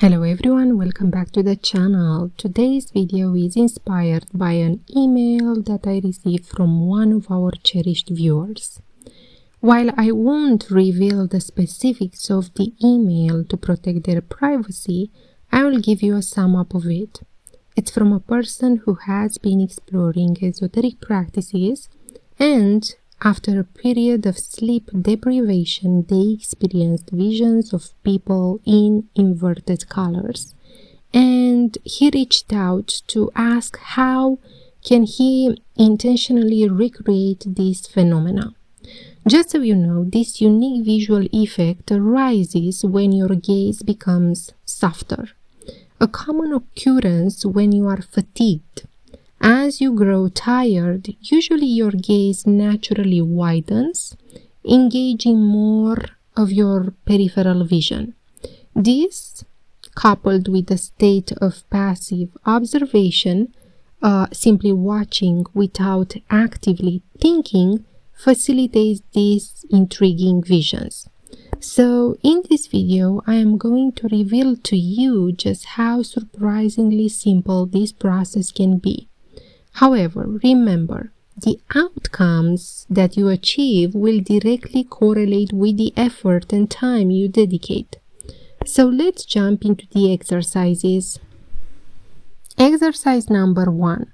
Hello everyone, welcome back to the channel. Today's video is inspired by an email that I received from one of our cherished viewers. While I won't reveal the specifics of the email to protect their privacy, I will give you a sum up of it. It's from a person who has been exploring esoteric practices, and after a period of sleep deprivation, they experienced visions of people in inverted colors. And he reached out to ask how can he intentionally recreate this phenomena. Just so you know, this unique visual effect arises when your gaze becomes softer, a common occurrence when you are fatigued. As you grow tired, usually your gaze naturally widens, engaging more of your peripheral vision. This, coupled with a state of passive observation, simply watching without actively thinking, facilitates these intriguing visions. So in this video, I am going to reveal to you just how surprisingly simple this process can be. However, remember, the outcomes that you achieve will directly correlate with the effort and time you dedicate. So let's jump into the exercises. Exercise number 1.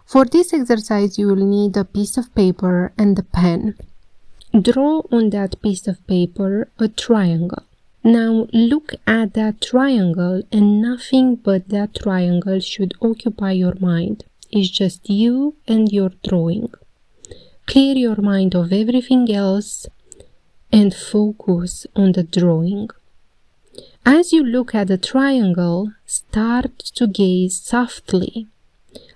For this exercise, you will need a piece of paper and a pen. Draw on that piece of paper a triangle. Now look at that triangle, and nothing but that triangle should occupy your mind. It's just you and your drawing. Clear your mind of everything else and focus on the drawing. As you look at the triangle, start to gaze softly,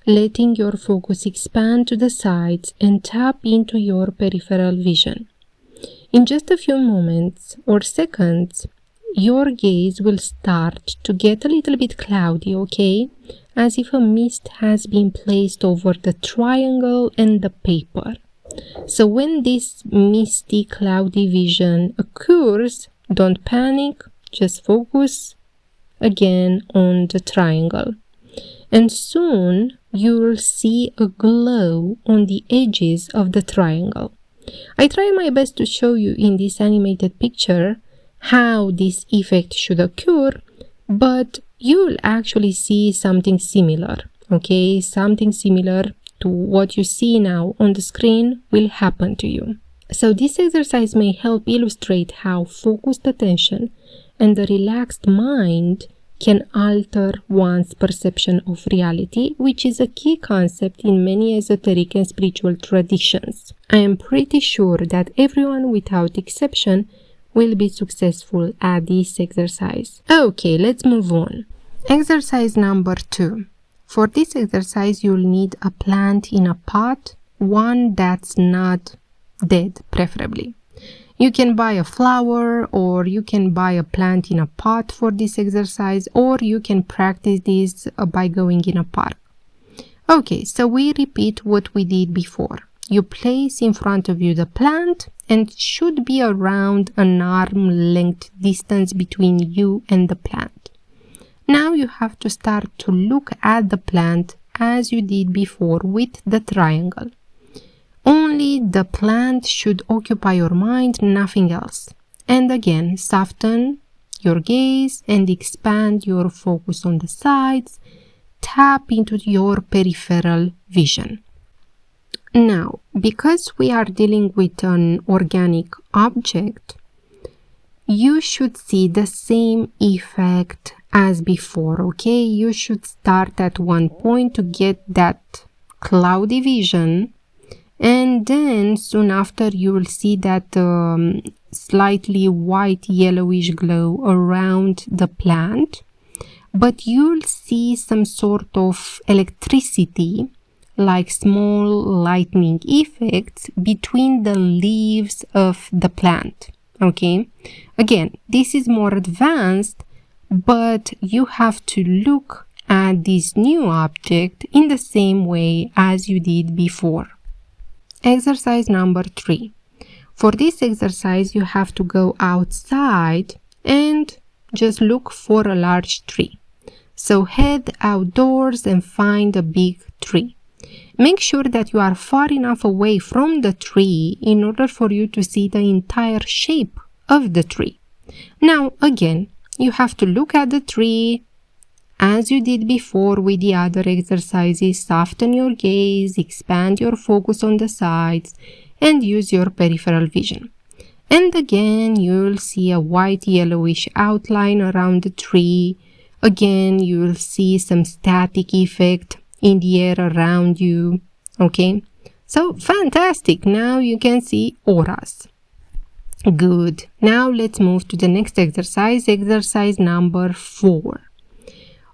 letting your focus expand to the sides and tap into your peripheral vision. In just a few moments or seconds, your gaze will start to get a little bit cloudy, okay? As if a mist has been placed over the triangle and the paper. So when this misty, cloudy vision occurs, don't panic, just focus again on the triangle. And soon you will see a glow on the edges of the triangle. I try my best to show you in this animated picture how this effect should occur, but you will actually see something similar, okay? Something similar to what you see now on the screen will happen to you. So this exercise may help illustrate how focused attention and the relaxed mind can alter one's perception of reality, which is a key concept in many esoteric and spiritual traditions. I am pretty sure that everyone without exception will be successful at this exercise. Okay, let's move on. Exercise number 2. For this exercise, you'll need a plant in a pot, one that's not dead, preferably. You can buy a flower, or you can buy a plant in a pot for this exercise, or you can practice this by going in a park. Okay, so we repeat what we did before. You place in front of you the plant, and it should be around an arm-length distance between you and the plant. Now you have to start to look at the plant as you did before with the triangle. Only the plant should occupy your mind, nothing else. And again, soften your gaze and expand your focus on the sides. Tap into your peripheral vision. Now, because we are dealing with an organic object, you should see the same effect as before, okay? You should start at one point to get that cloudy vision, and then soon after you will see that slightly white yellowish glow around the plant, but you'll see some sort of electricity, like small lightning effects between the leaves of the plant, okay? Again, this is more advanced, but you have to look at this new object in the same way as you did before. Exercise number 3. For this exercise, you have to go outside and just look for a large tree. So head outdoors and find a big tree. Make sure that you are far enough away from the tree in order for you to see the entire shape of the tree. Now, again, you have to look at the tree as you did before with the other exercises. Soften your gaze, expand your focus on the sides, and use your peripheral vision. And again, you'll see a white yellowish outline around the tree. Again, you'll see some static effect in the air around you. Okay, so fantastic. Now you can see auras. Good. Now let's move to the next exercise, exercise number 4.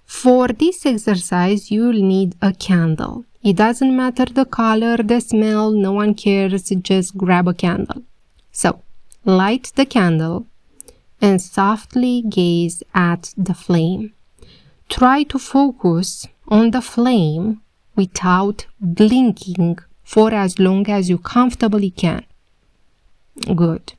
For this exercise, you'll need a candle. It doesn't matter the color, the smell, no one cares, just grab a candle. So, light the candle and softly gaze at the flame. Try to focus on the flame without blinking for as long as you comfortably can. Good.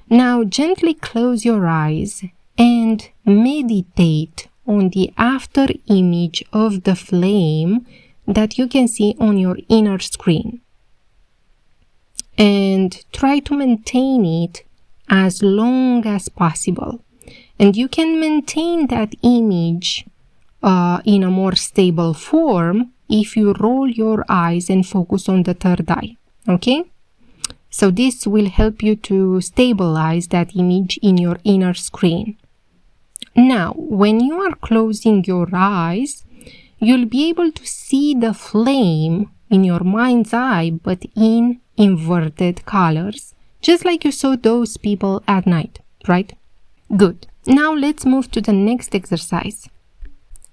Now gently close your eyes and meditate on the after image of the flame that you can see on your inner screen. And try to maintain it as long as possible. And you can maintain that image in a more stable form if you roll your eyes and focus on the third eye. Okay? So this will help you to stabilize that image in your inner screen. Now, when you are closing your eyes, you'll be able to see the flame in your mind's eye, but in inverted colors, just like you saw those people at night, right? Good. Now let's move to the next exercise.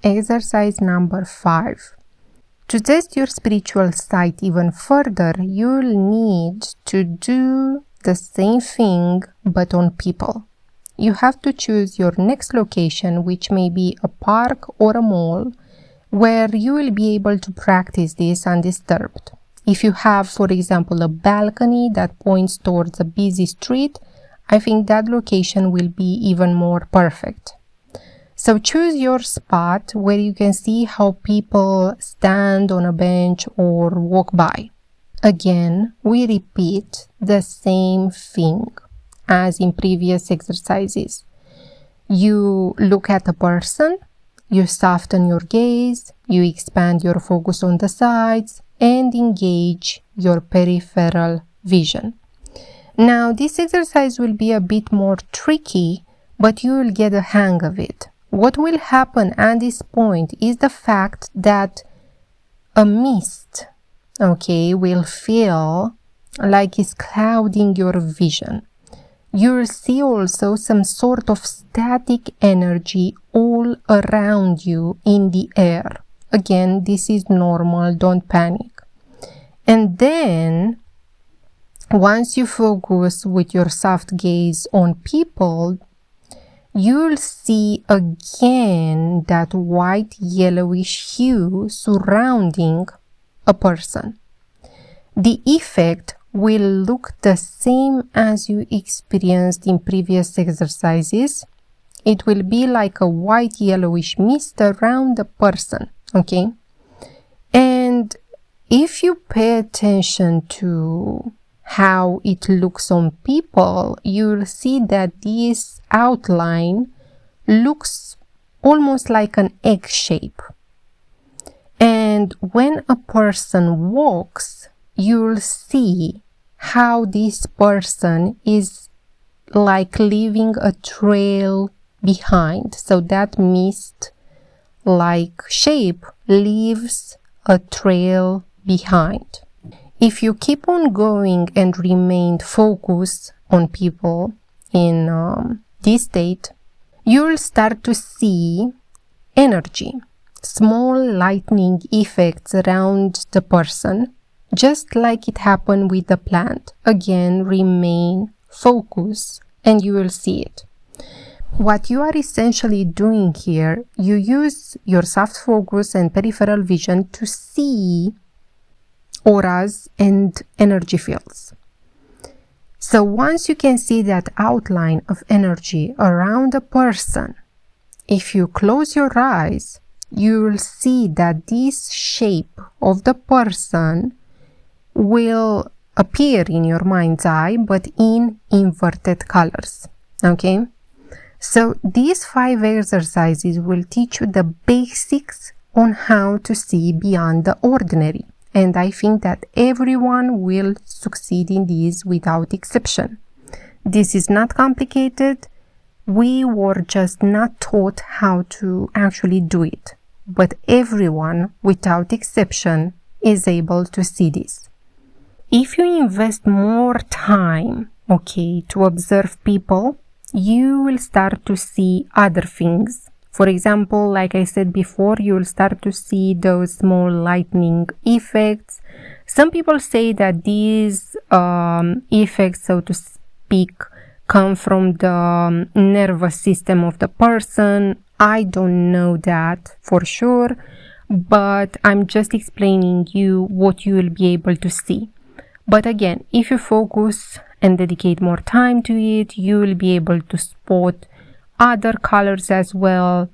Exercise number 5. To test your spiritual sight even further, you'll need to do the same thing but on people. You have to choose your next location, which may be a park or a mall, where you will be able to practice this undisturbed. If you have, for example, a balcony that points towards a busy street, I think that location will be even more perfect. So choose your spot where you can see how people stand on a bench or walk by. Again, we repeat the same thing as in previous exercises. You look at a person, you soften your gaze, you expand your focus on the sides, and engage your peripheral vision. Now, this exercise will be a bit more tricky, but you will get a hang of it. What will happen at this point is the fact that a mist, will feel like it's clouding your vision. You'll see also some sort of static energy all around you in the air. Again, this is normal, don't panic. And then, once you focus with your soft gaze on people, you'll see again that white yellowish hue surrounding a person. The effect will look the same as you experienced in previous exercises. It will be like a white yellowish mist around the person, okay? And if you pay attention to how it looks on people, you'll see that this outline looks almost like an egg shape. And when a person walks, you'll see how this person is like leaving a trail behind. So that mist-like shape leaves a trail behind. If you keep on going and remain focused on people in this state, you'll start to see energy, small lightning effects around the person, just like it happened with the plant. Again, remain focused and you will see it. What you are essentially doing here, you use your soft focus and peripheral vision to see auras and energy fields. So once you can see that outline of energy around a person, if you close your eyes, you'll see that this shape of the person will appear in your mind's eye, but in inverted colors. Okay? So these 5 exercises will teach you the basics on how to see beyond the ordinary. And I think that everyone will succeed in these without exception. This is not complicated. We were just not taught how to actually do it. But everyone, without exception, is able to see this. If you invest more time, to observe people, you will start to see other things. For example, like I said before, you will start to see those small lightning effects. Some people say that these effects, so to speak, come from the nervous system of the person. I don't know that for sure, but I'm just explaining you what you will be able to see. But again, if you focus and dedicate more time to it, you will be able to spot other colors as well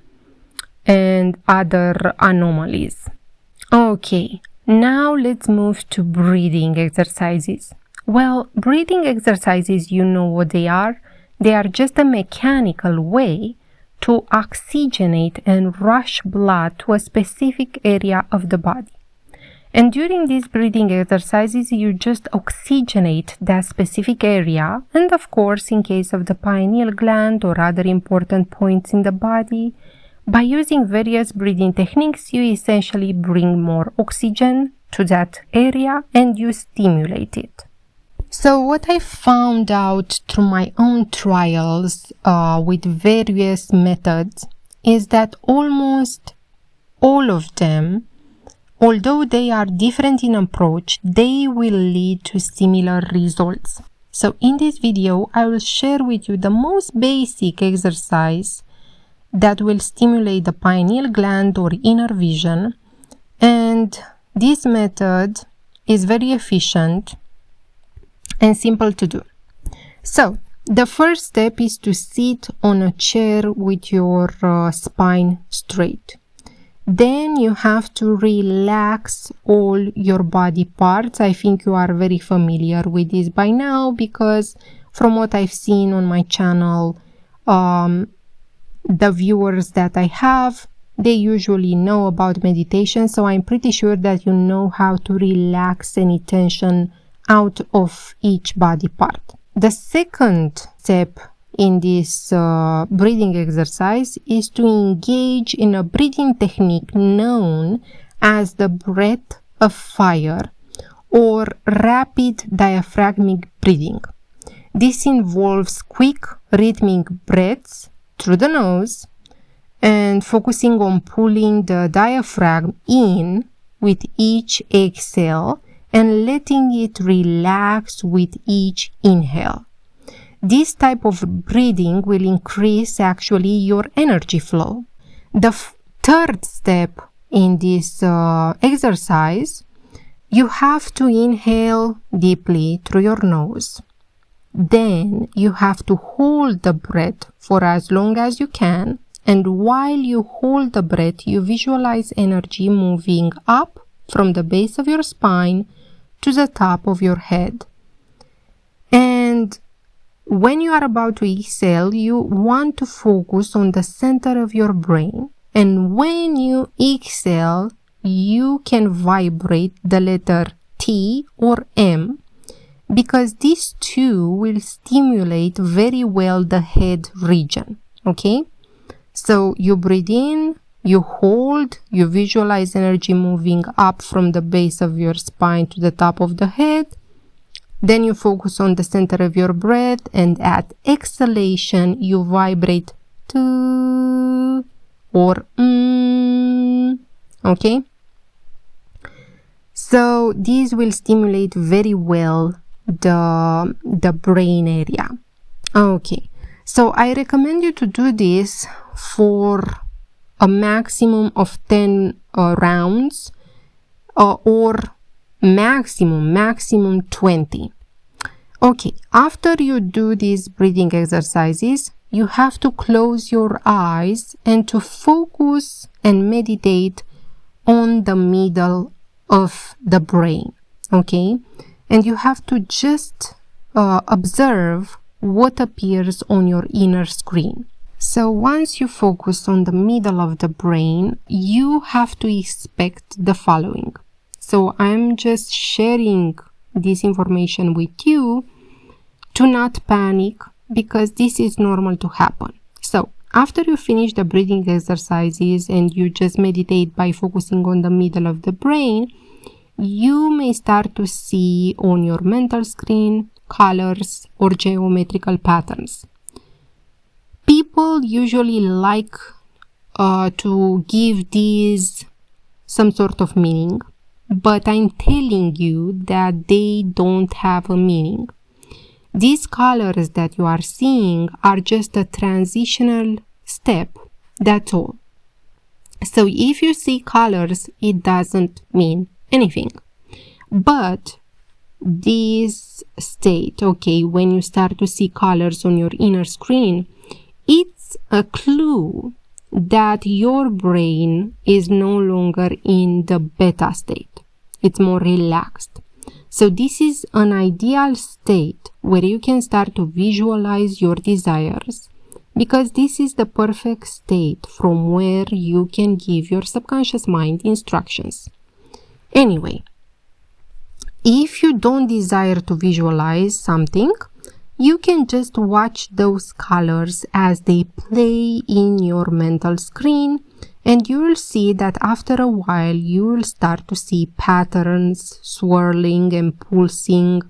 and other anomalies. Okay, now let's move to breathing exercises. Well, breathing exercises, you know what they are. They are just a mechanical way to oxygenate and rush blood to a specific area of the body. And during these breathing exercises, you just oxygenate that specific area. And of course, in case of the pineal gland or other important points in the body, by using various breathing techniques, you essentially bring more oxygen to that area and you stimulate it. So what I found out through my own trials with various methods is that almost all of them, although they are different in approach, they will lead to similar results. So in this video, I will share with you the most basic exercise that will stimulate the pineal gland or inner vision. And this method is very efficient and simple to do. So the first step is to sit on a chair with your spine straight. Then you have to relax all your body parts. I think you are very familiar with this by now because from what I've seen on my channel, the viewers that I have, they usually know about meditation. So I'm pretty sure that you know how to relax any tension out of each body part. The second step in this breathing exercise is to engage in a breathing technique known as the breath of fire or rapid diaphragmatic breathing. This involves quick rhythmic breaths through the nose and focusing on pulling the diaphragm in with each exhale and letting it relax with each inhale. This type of breathing will increase actually your energy flow. The third step in this exercise, you have to inhale deeply through your nose. Then you have to hold the breath for as long as you can. And while you hold the breath, you visualize energy moving up from the base of your spine to the top of your head. And when you are about to exhale, you want to focus on the center of your brain. And when you exhale, you can vibrate the letter T or M because these two will stimulate very well the head region. Okay? So you breathe in, you hold, you visualize energy moving up from the base of your spine to the top of the head. Then you focus on the center of your breath, and at exhalation, you vibrate to or okay? So these will stimulate very well the brain area. Okay, so I recommend you to do this for a maximum of 10 rounds or maximum 20. Okay, after you do these breathing exercises, you have to close your eyes and to focus and meditate on the middle of the brain, okay? And you have to just observe what appears on your inner screen. So once you focus on the middle of the brain, you have to expect the following. So I'm just sharing this information with you to not panic, because this is normal to happen. So after you finish the breathing exercises and you just meditate by focusing on the middle of the brain, you may start to see on your mental screen colors or geometrical patterns. People usually like to give these some sort of meaning, but I'm telling you that they don't have a meaning. These colors that you are seeing are just a transitional step, that's all. So if you see colors, it doesn't mean anything. But this state, okay, when you start to see colors on your inner screen, it's a clue that your brain is no longer in the beta state. It's more relaxed. So this is an ideal state where you can start to visualize your desires, because this is the perfect state from where you can give your subconscious mind instructions. Anyway, if you don't desire to visualize something, you can just watch those colors as they play in your mental screen, and you will see that after a while you will start to see patterns swirling and pulsing.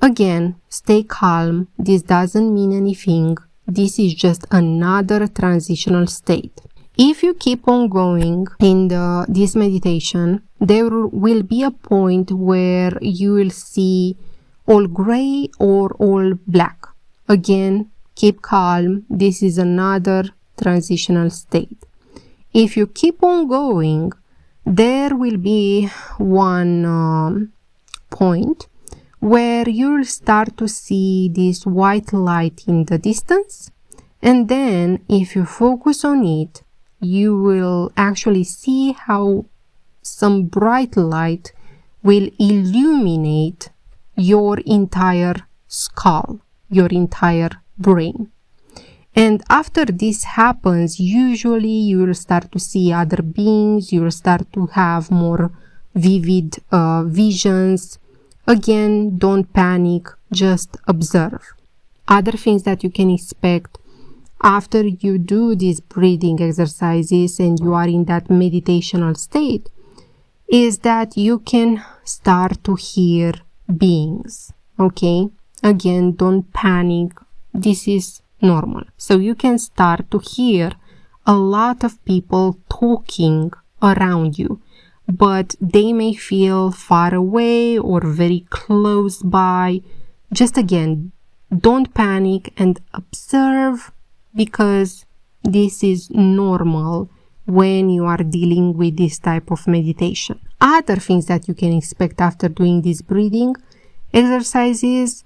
Again, stay calm. This doesn't mean anything. This is just another transitional state. If you keep on going in this meditation, there will be a point where you will see all gray or all black. Again, keep calm. This is another transitional state. If you keep on going, there will be one point where you'll start to see this white light in the distance, and then if you focus on it, you will actually see how some bright light will illuminate your entire skull, your entire brain. And after this happens, usually you will start to see other beings, you will start to have more vivid visions. Again, don't panic, just observe. Other things that you can expect after you do these breathing exercises and you are in that meditational state is that you can start to hear beings, okay? Again, don't panic. This is normal. So you can start to hear a lot of people talking around you, but they may feel far away or very close by. Just again, don't panic and observe, because this is normal when you are dealing with this type of meditation. Other things that you can expect after doing these breathing exercises,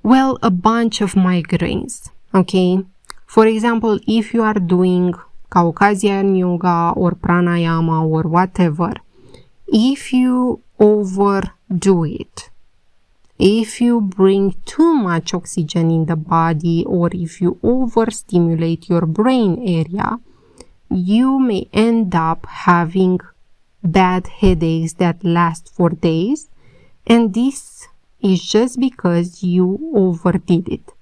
well, a bunch of migraines, okay? For example, if you are doing Caucasian yoga or pranayama or whatever, if you overdo it, if you bring too much oxygen in the body, or if you overstimulate your brain area, you may end up having bad headaches that last for days, and this is just because you overdid it.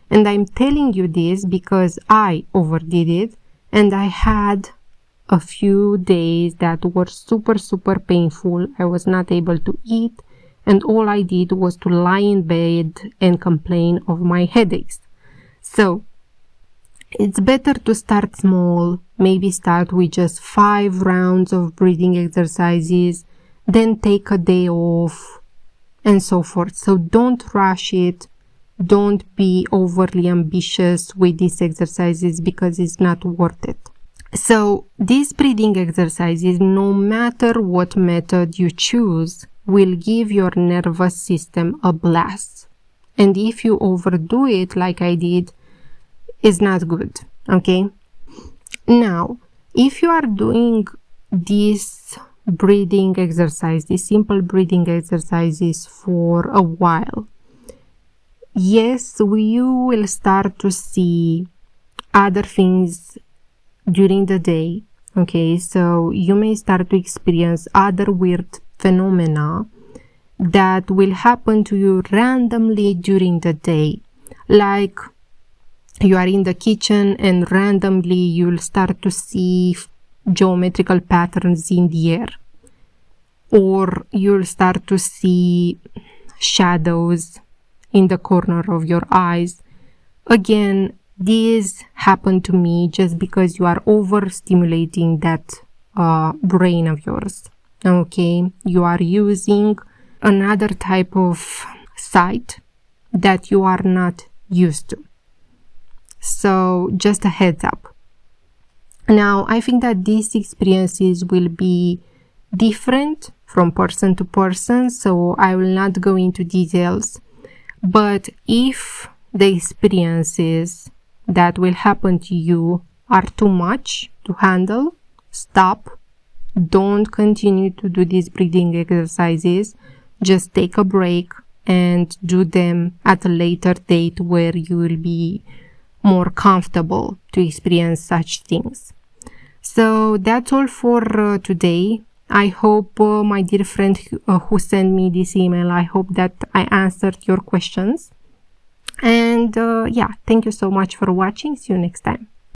And I'm telling you this because I overdid it, and I had a few days that were super painful. I was not able to eat, and all I did was to lie in bed and complain of my headaches. So it's better to start small, maybe start with just 5 rounds of breathing exercises, then take a day off, and so forth. So don't rush it. Don't be overly ambitious with these exercises, because it's not worth it. So these breathing exercises, no matter what method you choose, will give your nervous system a blast. And if you overdo it like I did, is not good. Okay. Now, if you are doing this breathing exercise, these simple breathing exercises for a while, yes, you will start to see other things during the day. Okay, so you may start to experience other weird phenomena that will happen to you randomly during the day. Like you are in the kitchen and randomly you'll start to see geometrical patterns in the air. Or you'll start to see shadows in the corner of your eyes. Again, this happened to me just because you are overstimulating that brain of yours. Okay, you are using another type of sight that you are not used to. So just a heads up. Now, I think that these experiences will be different from person to person, so I will not go into details. But if the experiences that will happen to you are too much to handle, stop. Don't continue to do these breathing exercises. Just take a break and do them at a later date where you will be more comfortable to experience such things. So that's all for today. I hope, my dear friend who sent me this email, I hope that I answered your questions. And yeah, thank you so much for watching. See you next time.